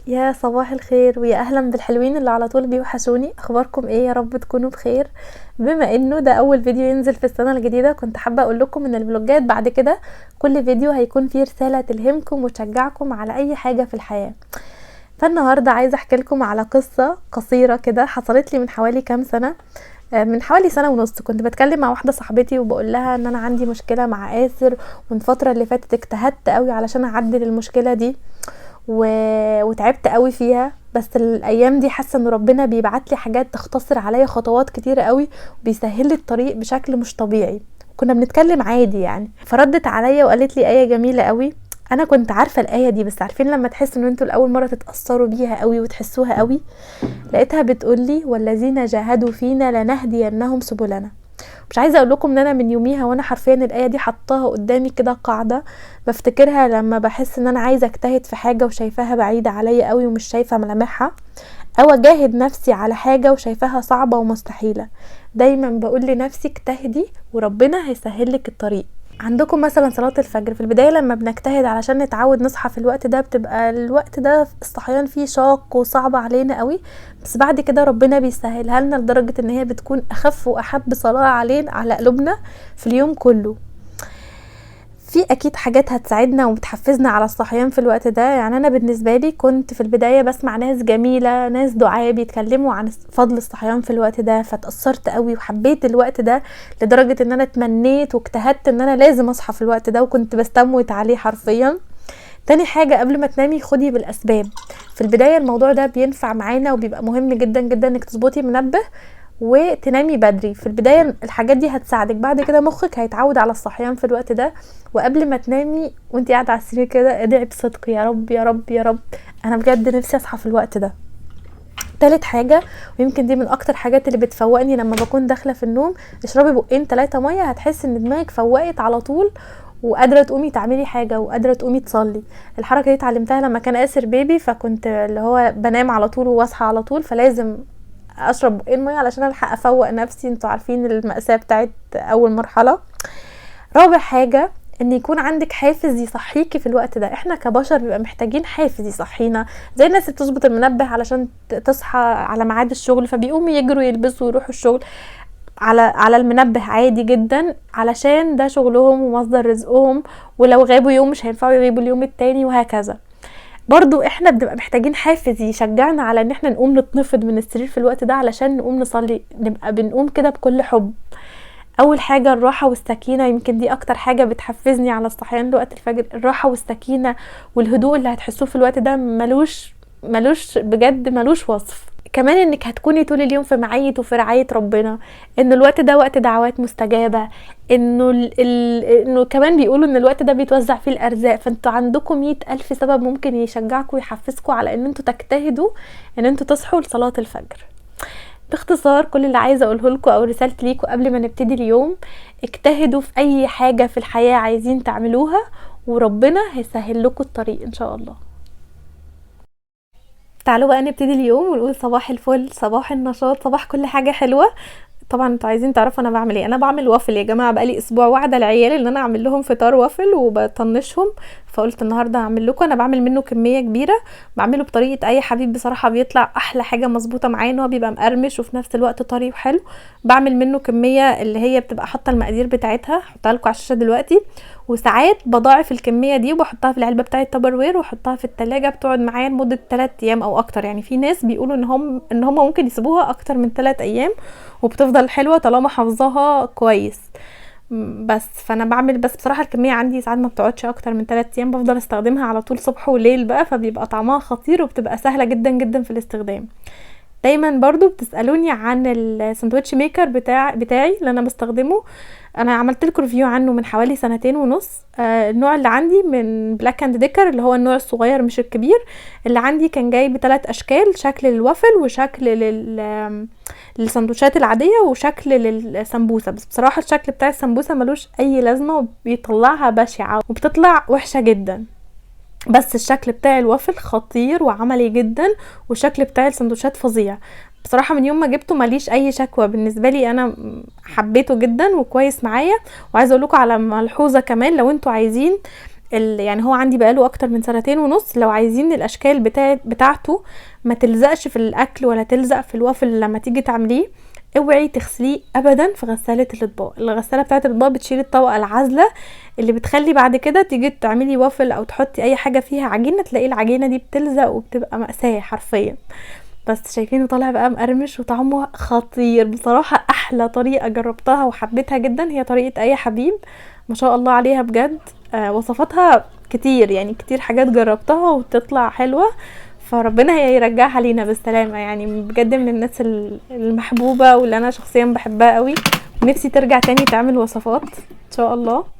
يا صباح الخير ويا اهلا بالحلوين اللي على طول بيوحشوني. اخباركم ايه؟ يا رب تكونوا بخير. بما انه ده اول فيديو ينزل في السنه الجديده، كنت حابه اقول لكم ان الفلوجات بعد كده كل فيديو هيكون فيه رساله تلهمكم وتشجعكم على اي حاجه في الحياه. فالنهارده عايزه احكي لكم على قصه قصيره كده حصلت لي من حوالي كام سنه. من حوالي سنه ونص كنت بتكلم مع واحده صاحبتي وبقول لها ان انا عندي مشكله مع آسر، ومن الفتره اللي فاتت اجتهدت قوي علشان اعدل المشكله دي وتعبت قوي فيها. بس الايام دي حاسه ان ربنا بيبعت لي حاجات تختصر عليا خطوات كتيره قوي وبيسهل لي الطريق بشكل مش طبيعي. كنا بنتكلم عادي يعني، فردت عليا وقالت لي ايه جميله قوي. انا كنت عارفه الايه دي، بس عارفين لما تحسوا ان انتوا لاول مره تتاثروا بيها قوي وتحسوها قوي. لقيتها بتقول لي والذين جاهدوا فينا لنهدينهم سبلنا. مش عايزه اقول لكم ان انا من يوميها وانا حرفيا الايه دي حطاها قدامي كده قاعده بفتكرها لما بحس ان انا عايزه اجتهد في حاجه وشايفاها بعيده عليا قوي ومش شايفه ملامحها، او اجاهد نفسي على حاجه وشايفاها صعبه ومستحيله. دايما بقول لنفسي اجتهدي وربنا هيسهلك الطريق. عندكم مثلا صلاة الفجر، في البداية لما بنجتهد علشان نتعود نصحى في الوقت ده بتبقى الوقت ده الصحيان فيه شاق وصعب علينا قوي، بس بعد كده ربنا بيسهلها لنا لدرجة ان هي بتكون اخف واحب صلاة علينا على قلوبنا في اليوم كله. في اكيد حاجات هتساعدنا وبتحفزنا على الصحيان في الوقت ده. يعني انا بالنسبه لي كنت في البدايه بسمع ناس جميله، ناس دعاء بيتكلموا عن فضل الصحيان في الوقت ده، فتاثرت قوي وحبيت الوقت ده لدرجه ان انا اتمنيت واجتهدت ان انا لازم اصحى في الوقت ده، وكنت بستموت عليه حرفيا. تاني حاجة، قبل ما تنامي خدي بالأسباب. في البداية الموضوع ده بينفع معانا وبيبقى مهم جدا جدا انك تظبطي منبه وتنامي بدري. في البداية الحاجات دي هتساعدك، بعد كده مخك هيتعود على الصحيان في الوقت ده. وقبل ما تنامي وانتي قاعدة على السرير كده ادعي بصدق يا رب يا رب يا رب انا بجد نفسي اصحى في الوقت ده. تالت حاجة، ويمكن دي من اكتر حاجات اللي بتفوقني لما بكون داخلة في النوم، اشربي بقين 3 مية، هتحس ان دماغك فوقت على طول وقادره تقومي تعملي حاجه وقادره تقومي تصلي. الحركه دي اتعلمتها لما كان آسر بيبي، فكنت اللي هو بنام على طول واصحى على طول، فلازم اشرب بقين ميه علشان الحق افوق نفسي. انتوا عارفين المأساة بتاعت اول مرحله. رابع حاجه، ان يكون عندك حافز يصحيكي في الوقت ده. احنا كبشر بيبقى محتاجين حافز يصحينا، زي الناس اللي بتظبط المنبه علشان تصحى على ميعاد الشغل، فبيقوموا يجروا يلبسوا ويروحوا الشغل على المنبه عادي جدا، علشان ده شغلهم ومصدر رزقهم، ولو غابوا يوم مش هينفعوا يغيبوا اليوم التاني وهكذا. برضو احنا بنبقى محتاجين حافز يشجعنا على ان احنا نقوم نتنفض من السرير في الوقت ده علشان نقوم نصلي، نبقى بنقوم كده بكل حب. اول حاجة الراحة والسكينة، يمكن دي اكتر حاجة بتحفزني على الصحيان لوقت الفجر. الراحة والسكينة والهدوء اللي هتحسوه في الوقت ده ملوش بجد ملوش وصف. كمان انك هتكوني طول اليوم في معية وفي رعاية ربنا، ان الوقت ده وقت دعوات مستجابة، انه كمان بيقولوا ان الوقت ده بيتوزع فيه الارزاق، فانتوا عندكم 100,000 سبب ممكن يشجعكم ويحفزكم على ان انتوا تجتهدوا ان انتوا تصحوا لصلاة الفجر. باختصار كل اللي عايزه اقوله لكم او رسالتي ليكم قبل ما نبتدي اليوم، اجتهدوا في اي حاجه في الحياه عايزين تعملوها وربنا هيسهل لكم الطريق ان شاء الله. تعالوا بقى نبتدي اليوم ونقول صباح الفل، صباح النشاط، صباح كل حاجه حلوه. طبعا انتوا عايزين تعرفوا انا بعمل ايه. انا بعمل وافل يا جماعه، بقالي اسبوع واعده العيال ان انا اعمل لهم فطار وافل وبطنشهم، فقلت النهارده هعمل لكم. انا بعمل منه كميه كبيره، بعمله بطريقه اي حبيب بصراحه بيطلع احلى حاجه مظبوطه معايا، ان هو بيبقى مقرمش وفي نفس الوقت طري وحلو. بعمل منه كميه اللي هي بتبقى حاطه المقادير بتاعتها، هحطها لكم على الشاشه دلوقتي. وساعات بضاعف الكميه دي وبحطها في العلبه بتاعه تابر واحطها في التلاجة، بتقعد معايا لمده 3 ايام او اكتر. يعني في ناس بيقولوا ان هم ممكن يسيبوها اكتر من 3 ايام وبتفضل حلوه طالما حافظاها كويس. بس فانا بعمل، بس بصراحه الكميه عندي ساعات ما بتقعدش اكتر من 3 ايام، بفضل استخدمها على طول صبح وليل بقى، فبيبقى طعمها خطير وبتبقى سهله جدا جدا في الاستخدام. دايما برضو بتسالوني عن الساندوتش ميكر بتاعي اللي انا بستخدمه. انا عملت لكم ريفيو عنه من حوالي 2.5 سنين. النوع اللي عندي من بلاك اند ديكر اللي هو النوع الصغير مش الكبير. اللي عندي كان جاي ب3 اشكال، شكل للوافل وشكل للسندوتشات العاديه وشكل للسمبوسه. بس بصراحه الشكل بتاع السمبوسه ملوش اي لازمه وبيطلعها بشعه وبتطلع وحشه جدا، بس الشكل بتاع الوافل خطير وعملي جدا، والشكل بتاع السندوتشات فظيع. بصراحه من يوم ما جبته ماليش اي شكوى، بالنسبه لي انا حبيته جدا وكويس معايا. وعايزه اقول لكم على ملحوظه كمان، لو انتوا عايزين يعني هو عندي بقاله اكتر من 2.5 سنين. لو عايزين الاشكال بتاعته ما تلزقش في الاكل ولا تلزق في الوافل لما تيجي تعمليه، اوعي تغسليه ابدا في غسالة الاطباق. الغسالة بتاعه الاطباق بتشيل الطبقة العازلة اللي بتخلي بعد كده تيجي تعملي وافل او تحطي اي حاجة فيها عجينة تلاقي العجينة دي بتلزق وبتبقى مأساة حرفيا. بس شايفينه طالع بقى مقرمش وطعمه خطير بصراحة. احلى طريقة جربتها وحبيتها جدا هي طريقة اي حبيب، ما شاء الله عليها بجد. وصفاتها كتير، يعني كتير حاجات جربتها وتطلع حلوة، فربنا يرجعها لينا بالسلامة. يعني بجد من الناس المحبوبة واللي انا شخصيا بحبها قوي، ونفسي ترجع تاني تعمل وصفات ان شاء الله.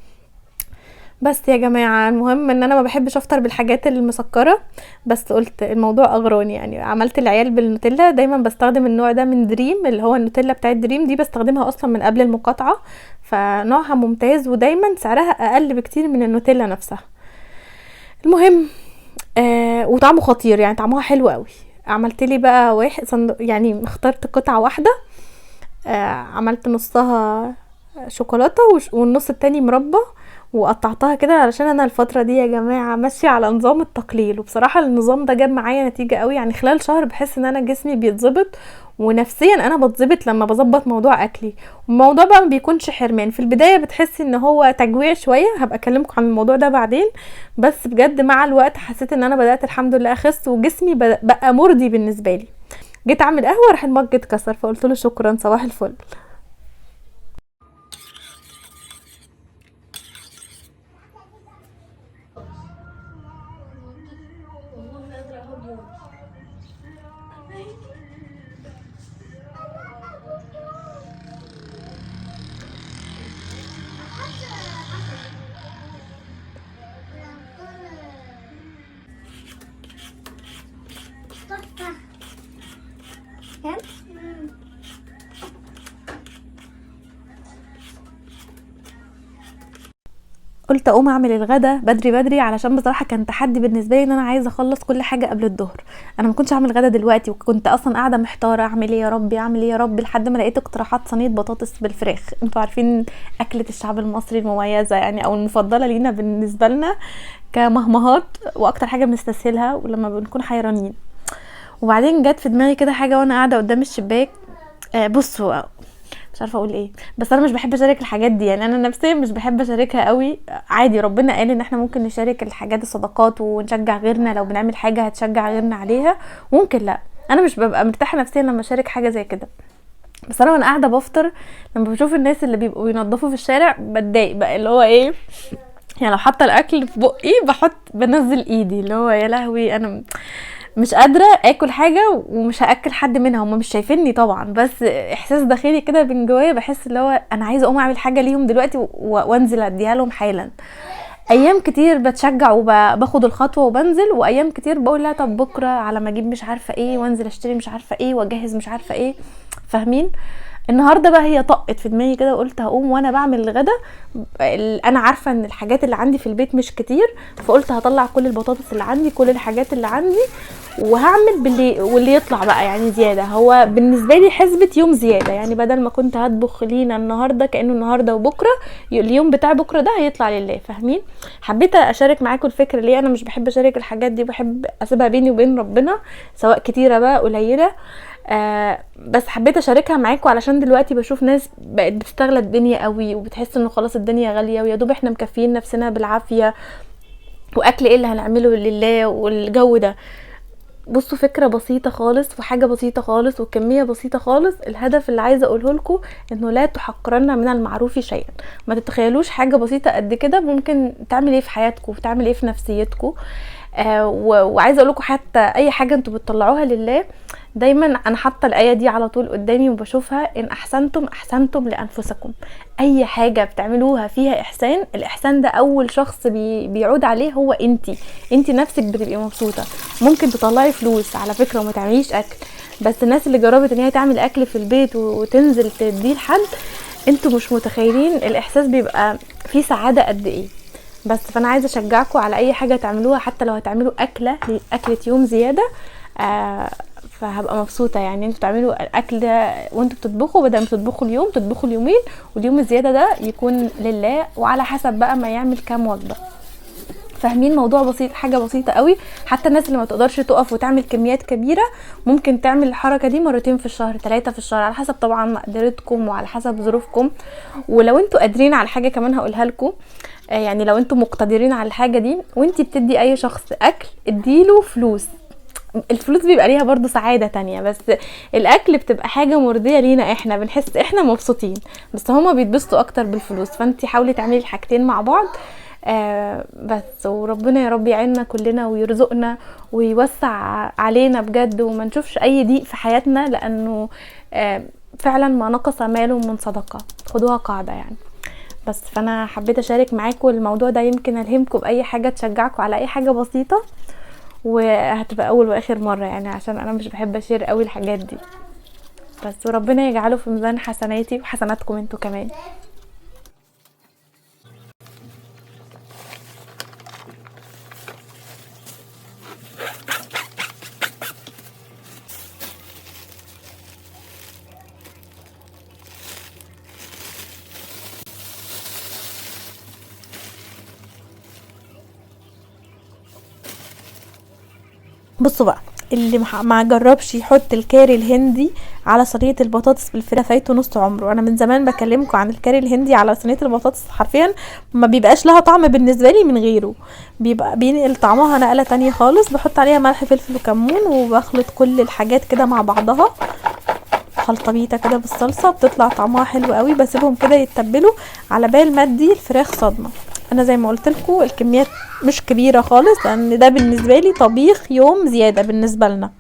بس يا جماعة المهم ان انا ما بحبش افطر بالحاجات المسكرة، بس قلت الموضوع اغراني. يعني عملت العيال بالنوتيلا، دايما بستخدم النوع ده من دريم، اللي هو النوتيلا بتاعت دريم دي بستخدمها اصلا من قبل المقاطعة، فنوعها ممتاز ودايما سعرها اقل بكتير من النوتيلا نفسها. المهم وطعمه خطير، يعني طعمها حلو قوي. عملت لي بقى يعني اخترت قطعة واحدة، عملت نصها شوكولاتة والنص التاني مربى، وقطعتها كده علشان انا الفترة دي يا جماعة ماشية على نظام التقليل، وبصراحة النظام ده جاب معايا نتيجة قوي. يعني خلال شهر بحس ان انا جسمي بيتظبط، ونفسيا انا بتظبط لما بظبط موضوع اكلي. والموضوع بقى ما بيكونش حرمان. في البداية بتحسي ان هو تجويع شوية، هبقى اكلمكم عن الموضوع ده بعدين، بس بجد مع الوقت حسيت ان انا بدأت الحمد لله اخس، وجسمي بقى مرضي بالنسبة لي. جيت اعمل قهوة راح المج اتكسر، فقلت له شكرا صباح الفل. قلت اقوم اعمل الغدا بدري بدري، علشان بصراحه كان تحدي بالنسبه لي ان انا عايزه اخلص كل حاجه قبل الظهر. انا ما كنتش اعمل غدا دلوقتي، وكنت اصلا قاعده محتاره اعمل ايه يا ربي اعمل ايه يا ربي، لحد ما لقيت اقتراحات صينيه بطاطس بالفراخ. انتوا عارفين اكله الشعب المصري المميزه يعني، او المفضله لينا بالنسبه لنا كمهمهات، واكتر حاجه بنستسهلها ولما بنكون حيرانين. وبعدين جت في دماغي كده حاجه وانا قاعده قدام الشباك. بصوا مش عارفه اقول ايه، بس انا مش بحب اشارك الحاجات دي. يعني انا نفسيا مش بحب اشاركها قوي. عادي، ربنا قال ان احنا ممكن نشارك الحاجات الصدقات ونشجع غيرنا، لو بنعمل حاجه هتشجع غيرنا عليها ممكن. لا انا مش ببقى مرتاحه نفسيا لما اشارك حاجه زي كده. بس انا وانا قاعده بفطر لما بشوف الناس اللي بيبقوا بينظفوا في الشارع بتضايق بقى، اللي هو ايه، يعني لو حاطه الاكل في بقي بنزل ايدي، اللي هو يا لهوي انا مش قادره اكل حاجه ومش هاكل حد منها. هم مش شايفيني طبعا، بس احساس داخلي كده من جوايا بحس اللي هو انا عايزه اقوم اعمل حاجه ليهم دلوقتي وانزل اديها لهم حالا. ايام كتير بتشجع وباخد الخطوه وبنزل، وايام كتير بقول لا طب بكره على ما اجيب مش عارفه ايه وانزل اشتري مش عارفه ايه واجهز مش عارفه ايه. فاهمين؟ النهارده بقى هي طقت في دماغي كده، وقلت هقوم وانا بعمل الغدا. انا عارفه ان الحاجات اللي عندي في البيت مش كتير، فقلت هطلع كل البطاطس اللي عندي كل الحاجات اللي عندي وهعمل واللي يطلع بقى يعني زياده. هو بالنسبه لي حسبه يوم زياده، يعني بدل ما كنت هطبخ لينا النهارده كانه النهارده وبكره، اليوم بتاع بكره ده هيطلع لله. فاهمين؟ حبيت اشارك معاكم الفكره. ليه انا مش بحب اشارك الحاجات دي، بحب اسيبها بيني وبين ربنا، سواء كتيره بقى قليله. بس حبيت اشاركها معاكم علشان دلوقتي بشوف ناس بقت بتستغل الدنيا قوي، وبتحس انه خلاص الدنيا غاليه ويا دوب احنا مكفيين نفسنا بالعافيه، واكل ايه اللي هنعمله لله والجو ده. بصوا فكرة بسيطة خالص وحاجة بسيطة خالص وكمية بسيطة خالص. الهدف اللي عايزة اقوله لكم انه لا تحقرن من المعروف شيئا. ما تتخيلوش حاجة بسيطة قد كده ممكن تعمل ايه في حياتكم وتعمل ايه في نفسيتكم. وعايزه اقول لكم حتى اي حاجه انتوا بتطلعوها لله، دايما انا حاطه الايه دي على طول قدامي وبشوفها: ان احسنتم احسنتم لانفسكم. اي حاجه بتعملوها فيها احسان، الاحسان ده اول شخص بيعود عليه هو انتي نفسك بتبقي مبسوطه. ممكن تطلعي فلوس على فكره وما تعمليش اكل، بس الناس اللي جربت ان هي تعمل اكل في البيت وتنزل تديه لحد، انتوا مش متخيلين الاحساس بيبقى فيه سعاده قد ايه. بس فانا عايزه اشجعكم على اي حاجه تعملوها، حتى لو هتعملوا اكله يوم زياده، فهبقى مبسوطه. يعني انتوا تعملوا الاكل ده وانتوا بتطبخوا، بدل ما تطبخوا اليوم تطبخوا اليومين، واليوم الزياده ده يكون لله، وعلى حسب بقى ما يعمل كام وجبه. فاهمين؟ موضوع بسيط، حاجه بسيطه قوي. حتى الناس اللي ما تقدرش تقف وتعمل كميات كبيره ممكن تعمل الحركه دي مرتين في الشهر، 3 في الشهر، على حسب طبعا مقدرتكم وعلى حسب ظروفكم. ولو انتوا قادرين على حاجه كمان هقولها لكم، يعني لو انتوا مقتدرين على الحاجه دي وانتي بتدي اي شخص اكل اديله فلوس. الفلوس بيبقى ليها برضو سعادة تانية، بس الاكل بتبقى حاجة مرضية لينا، احنا بنحس احنا مبسوطين، بس هما بيتبسطوا اكتر بالفلوس. فانتي حاولي تعملي الحاجتين مع بعض. بس وربنا يا رب يعيننا كلنا ويرزقنا ويوسع علينا بجد، وما نشوفش اي ضيق في حياتنا، لانه فعلا ما نقص مال من صدقة، خدوها قاعدة يعني. بس فانا حبيت اشارك معاكم الموضوع ده، يمكن الهمكم باي حاجة تشجعكم على اي حاجة بسيطة، وهتبقى اول واخر مرة يعني، عشان انا مش بحب اشير قوي الحاجات دي. بس وربنا يجعله في ميزان حسناتي وحسناتكم انتوا كمان. بصوا بقى، اللي ما جربش يحط الكاري الهندي على صينيه البطاطس بالفراخ فايته نص عمره. انا من زمان بكلمكم عن الكاري الهندي على صينيه البطاطس، حرفيا ما بيبقاش لها طعم بالنسبه لي من غيره، بيبقى بينقل طعمها نقله تانية خالص. بحط عليها ملح فلفل وكمون وبخلط كل الحاجات كده مع بعضها خلطه بيتا كده بالصلصه، بتطلع طعمها حلو قوي. بسيبهم كده يتبلوا على بال ما ادي الفراخ صدمه. انا زي ما قلت لكم الكميات مش كبيره خالص، لان ده بالنسبه لي طبيخ يوم زياده بالنسبه لنا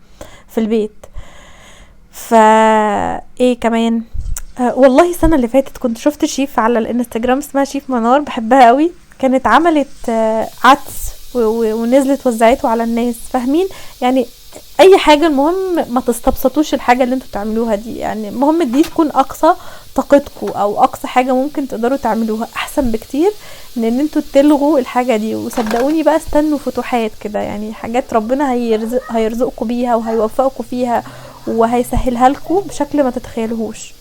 في البيت. ايه كمان، والله السنه اللي فاتت كنت شفت شيف على الانستجرام اسمها شيف منار، بحبها قوي. كانت عملت عدس ونزلت وزعته على الناس، فاهمين يعني؟ اي حاجه، المهم ما تستبسطوش الحاجه اللي انتوا بتعملوها دي، يعني المهم دي تكون اقصى طاقتكم او اقصى حاجه ممكن تقدروا تعملوها، احسن بكتير من ان انتوا تلغوا الحاجه دي. وصدقوني بقى استنوا فتوحات كده، يعني حاجات ربنا هيرزقكم بيها وهيوفقكم فيها وهيسهلها لكم بشكل ما تتخيلوهوش.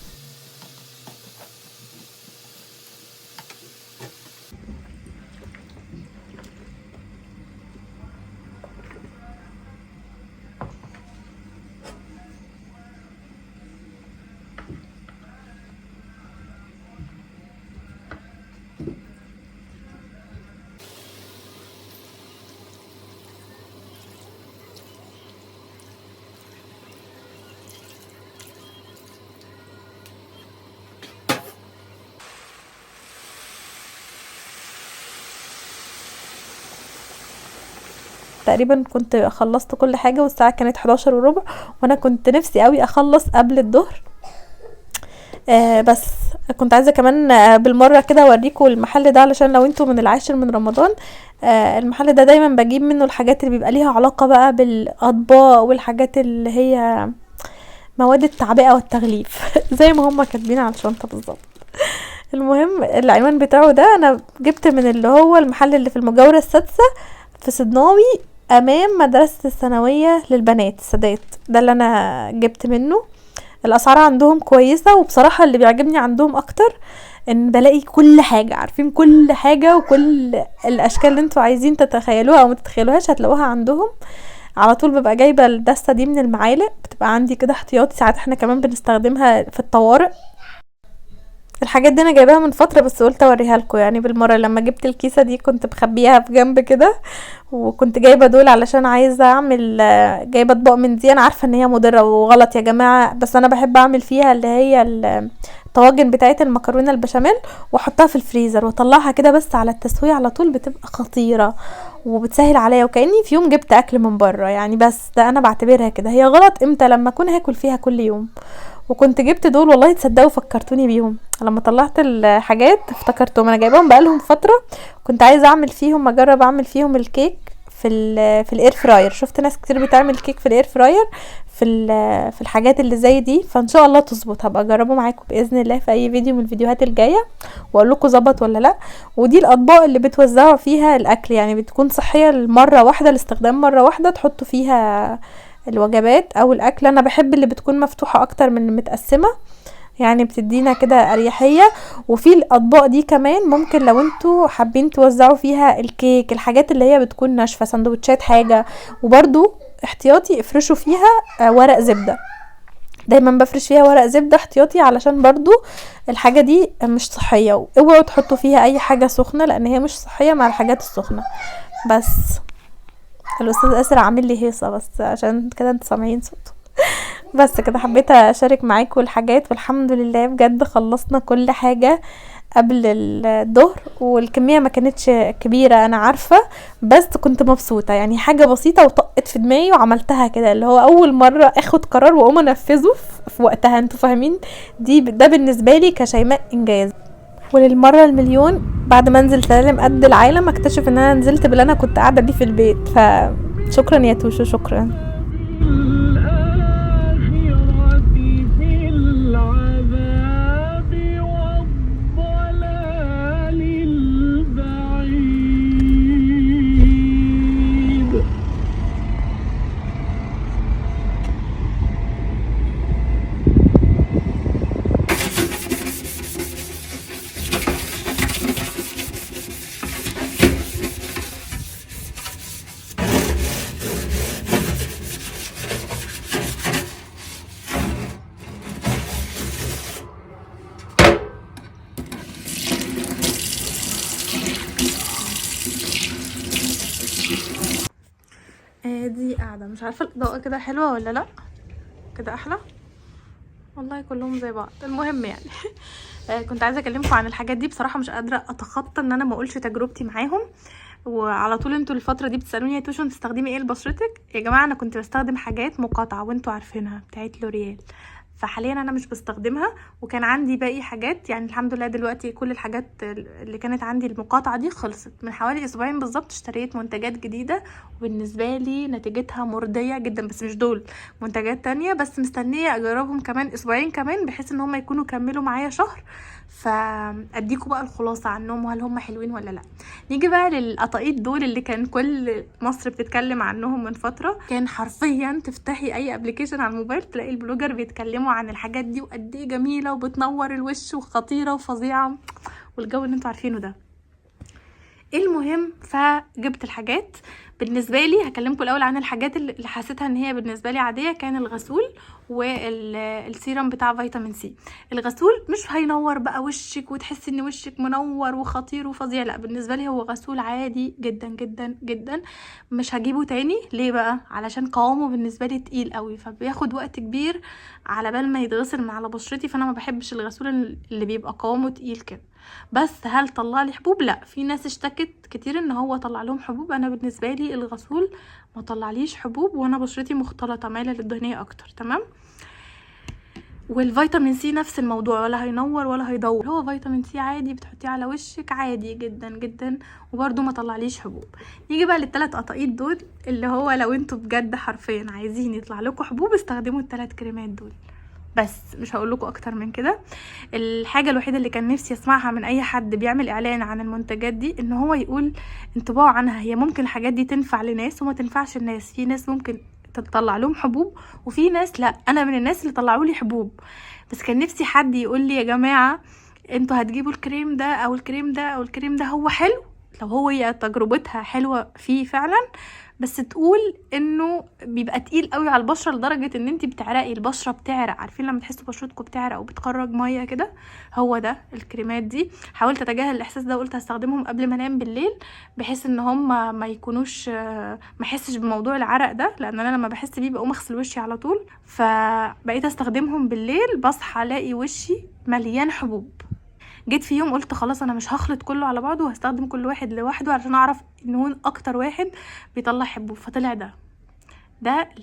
تقريبا كنت خلصت كل حاجه والساعه كانت 11:15، وانا كنت نفسي قوي اخلص قبل الظهر. بس كنت عايزه كمان بالمره كده اوريكم المحل ده، علشان لو انتوا من العاشر من رمضان. المحل ده دايما بجيب منه الحاجات اللي بيبقى ليها علاقه بقى بالاطباق والحاجات اللي هي مواد التعبئه والتغليف زي ما هم كاتبين على الشنطه بالظبط. المهم العنوان بتاعه ده انا جبت من اللي هو المحل اللي في المجاوره السادسه في صدناوي، امام مدرسه الثانويه للبنات السادات، ده اللي انا جبت منه. الاسعار عندهم كويسه، وبصراحه اللي بيعجبني عندهم اكتر ان بلاقي كل حاجه، عارفين كل حاجه وكل الاشكال اللي انتوا عايزين تتخيلوها او ما تتخيلوهاش هتلاقوها عندهم على طول. ببقى جايبه الدسته دي من المعالق، بتبقى عندي كده احتياطي، ساعات احنا كمان بنستخدمها في الطوارئ. الحاجات دي انا جايباها من فتره، بس قلت اوريها لكم يعني بالمره. لما جبت الكيسه دي كنت مخبيها في جنب كده، وكنت جايبه دول علشان عايزه اعمل جايبه اطباق من دي. انا عارفه ان هي مضره وغلط يا جماعه، بس انا بحب اعمل فيها اللي هي الطواجن بتاعه المكرونه البشاميل، واحطها في الفريزر واطلعها كده بس على التسويه على طول، بتبقى خطيره وبتسهل عليا، وكاني في يوم جبت اكل من بره يعني. بس ده انا بعتبرها كده. هي غلط امتى؟ لما اكون هاكل فيها كل يوم. وكنت جبت دول، والله تصدقوا فكرتوني بيهم لما طلعت الحاجات افتكرتهم. انا جايباهم بقالهم فتره، كنت عايزه اعمل فيهم، اجرب اعمل فيهم الكيك في الاير فراير. شفت ناس كتير بتعمل كيك في الاير فراير في الحاجات اللي زي دي، فان شاء الله تظبط. هبقى اجربه معاكم باذن الله في اي فيديو من الفيديوهات الجايه واقول لكم ظبط ولا لا. ودي الاطباق اللي بتوزعوا فيها الاكل، يعني بتكون صحيه لمره واحده، الاستخدام مره واحده، تحطوا فيها الوجبات او الاكل. انا بحب اللي بتكون مفتوحه اكتر من متقسمه، يعني بتدينا كده اريحيه. وفي الاطباق دي كمان ممكن لو انتوا حابين توزعوا فيها الكيك، الحاجات اللي هي بتكون ناشفه، سندوتشات حاجه. وبرده احتياطي افرشوا فيها ورق زبده، دايما بفرش فيها ورق زبده احتياطي، علشان برضو الحاجه دي مش صحيه. اوعوا تحطوا فيها اي حاجه سخنه لان هي مش صحيه مع الحاجات السخنه. بس الاستاذ اسر عامل لي هيصه بس عشان كده انتوا سامعين صوته. بس كده حبيت اشارك معاكم الحاجات، والحمد لله بجد خلصنا كل حاجه قبل الظهر. والكميه ما كانتش كبيره انا عارفه، بس كنت مبسوطه، يعني حاجه بسيطه وطقت في دماغي وعملتها كده، اللي هو اول مره اخد قرار واقوم انفذه في وقتها. انتوا فاهمين؟ ده بالنسبه لي كشيماء انجاز. وللمره المليون بعد ما انزل سلالم قد العالم اكتشف ان انا نزلت باللي انا كنت قاعده بيه في البيت. فشكرا يا توشو، شكرا. دي قاعده مش عارفه الاضاءه كده حلوه ولا لا، كده احلى والله، كلهم زي بعض. المهم يعني كنت عايزه اكلمكم عن الحاجات دي. بصراحه مش قادره اتخطى ان انا ما اقولش تجربتي معاهم. وعلى طول انتوا الفتره دي بتسالوني يا توشو تستخدمي ايه لبشرتك. يا جماعه انا كنت بستخدم حاجات مقاطعه وانتوا عارفينها بتاعت لوريال، فحاليا انا مش بستخدمها. وكان عندي باقي حاجات، يعني الحمد لله دلوقتي كل الحاجات اللي كانت عندي المقاطعه دي خلصت. من حوالي اسبوعين بالظبط اشتريت منتجات جديده، وبالنسبه لي نتيجتها مرضيه جدا. بس مش دول، منتجات تانية، بس مستنيه اجربهم كمان اسبوعين كمان بحيث ان هم يكونوا كملوا معايا شهر، فاديكوا بقى الخلاصه عنهم وهل هم حلوين ولا لا. نيجي بقى للقطاقيط دول اللي كان كل مصر بتتكلم عنهم من فتره. كان حرفيا تفتحي اي ابلكيشن على الموبايل تلاقي البلوجر بيتكلموا عن الحاجات دي وقد ايه جميله وبتنور الوش وخطيره وفظيعه والجو اللي انتوا عارفينه ده. المهم فجبت الحاجات. بالنسبه لي هكلمكم الاول عن الحاجات اللي حسيتها ان هي بالنسبه لي عاديه. كان الغسول والسيرم بتاع فيتامين سي. الغسول مش هينور بقى وشك وتحسي ان وشك منور وخطير وفظيع، لا، بالنسبه لي هو غسول عادي جدا جدا جدا. مش هجيبه تاني. ليه بقى؟ علشان قوامه بالنسبه لي تقيل قوي، فبياخد وقت كبير على بال ما يتغسل من على بشرتي، فانا ما بحبش الغسول اللي بيبقى قوامه تقيل كده. بس هل طلع لي حبوب؟ لا، في ناس اشتكت كتير ان هو طلع لهم حبوب. انا بالنسبه لي الغسول ما طلعليش حبوب، وانا بشرتي مختلطه مايله للدهنيه اكتر. تمام. والفيتامين سي نفس الموضوع، ولا هينور ولا هيدور، هو فيتامين سي عادي بتحطيه على وشك عادي جدا جدا، وبرده ما طلعليش حبوب. نيجي بقى للثلاث قطاقيط دول، اللي هو لو انتوا بجد حرفيا عايزين يطلع لكم حبوب استخدموا الثلاث كريمات دول، بس مش هقول لكم اكتر من كده. الحاجه الوحيده اللي كان نفسي اسمعها من اي حد بيعمل اعلان عن المنتجات دي ان هو يقول انطباع عنها. هي ممكن الحاجات دي تنفع لناس وما تنفعش لناس. في ناس ممكن تطلع لهم حبوب وفي ناس لا. انا من الناس اللي طلعوا لي حبوب، بس كان نفسي حد يقول لي يا جماعه انتوا هتجيبوا الكريم ده او الكريم ده او الكريم ده هو حلو، لو هو تجربتها حلوه فيه فعلا، بس تقول انه بيبقى تقيل قوي على البشره لدرجه ان انت بتعرقي، البشره بتعرق. عارفين لما تحسوا بشرتكم بتعرق وبتخرج ميه كده؟ هو ده الكريمات دي. حاولت اتجاهل الاحساس ده وقلت هستخدمهم قبل ما انام بالليل بحيث ان هم ما يكونوش ما احسش بموضوع العرق ده، لان انا لما بحس بيه بقوم اغسل وشي على طول. فبقيت استخدمهم بالليل، بصحى الاقي وشي مليان حبوب. جيت في يوم قلت خلاص انا مش هخلط كله على بعضه وهستخدم كل واحد لوحده علشان اعرف ان هو اكتر واحد بيطلع حبوب. فطلع ده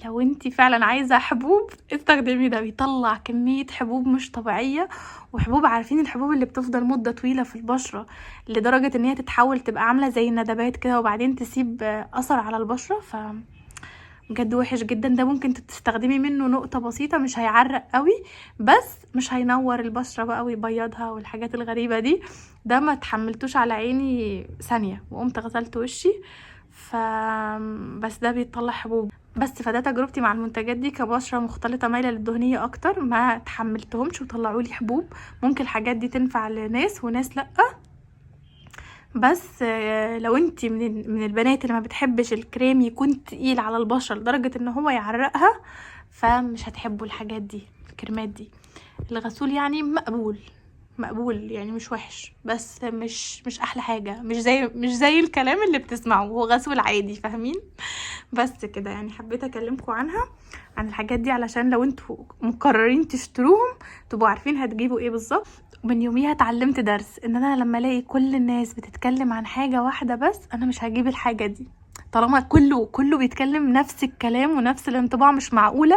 لو انتي فعلا عايزه حبوب استخدمي ده، بيطلع كميه حبوب مش طبيعيه. وحبوب، عارفين الحبوب اللي بتفضل مده طويله في البشره لدرجه ان هي تتحول تبقى عامله زي الندبات كده وبعدين تسيب اثر على البشره، بجد وحش جدا. ده ممكن تستخدمي منه نقطه بسيطه مش هيعرق قوي، بس مش هينور البشره بقى ويبيضها والحاجات الغريبه دي. ده ما تحملتوش على عيني ثانيه وقمت غسلت وشي. بس ده بيطلع حبوب بس. فده تجربتي مع المنتجات دي كبشره مختلطه مايله للدهنيه اكتر، ما تحملتهمش وطلعوا لي حبوب. ممكن الحاجات دي تنفع لناس وناس لا، بس لو انتي من البنات اللي ما بتحبش الكريم يكون تقيل على البشره لدرجه ان هو يعرقها، فمش هتحبوا الحاجات دي، الكريمات دي. الغسول يعني مقبول يعني، مش وحش، بس مش احلى حاجه، مش زي الكلام اللي بتسمعوه، هو غسول عادي، فاهمين؟ بس كده يعني، حبيت اكلمكم عن الحاجات دي علشان لو انتوا مقررين تشتروهم تبقوا عارفين هتجيبوا ايه بالظبط. من يوميها اتعلمت درس، ان انا لما الاقي كل الناس بتتكلم عن حاجه واحده بس، انا مش هجيب الحاجه دي. طالما كله بيتكلم نفس الكلام ونفس الانطباع، مش معقوله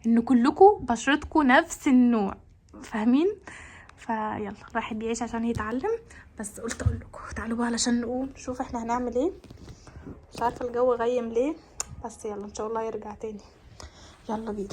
ان كلكم بشرتكم نفس النوع، فاهمين؟ فيلا الواحد بيعيش عشان يتعلم. بس قلت اقول لكم تعالوا بقى علشان نقوم نشوف احنا هنعمل ايه. مش عارفه الجو غيم ليه، بس يلا ان شاء الله يرجع تاني. يلا بينا.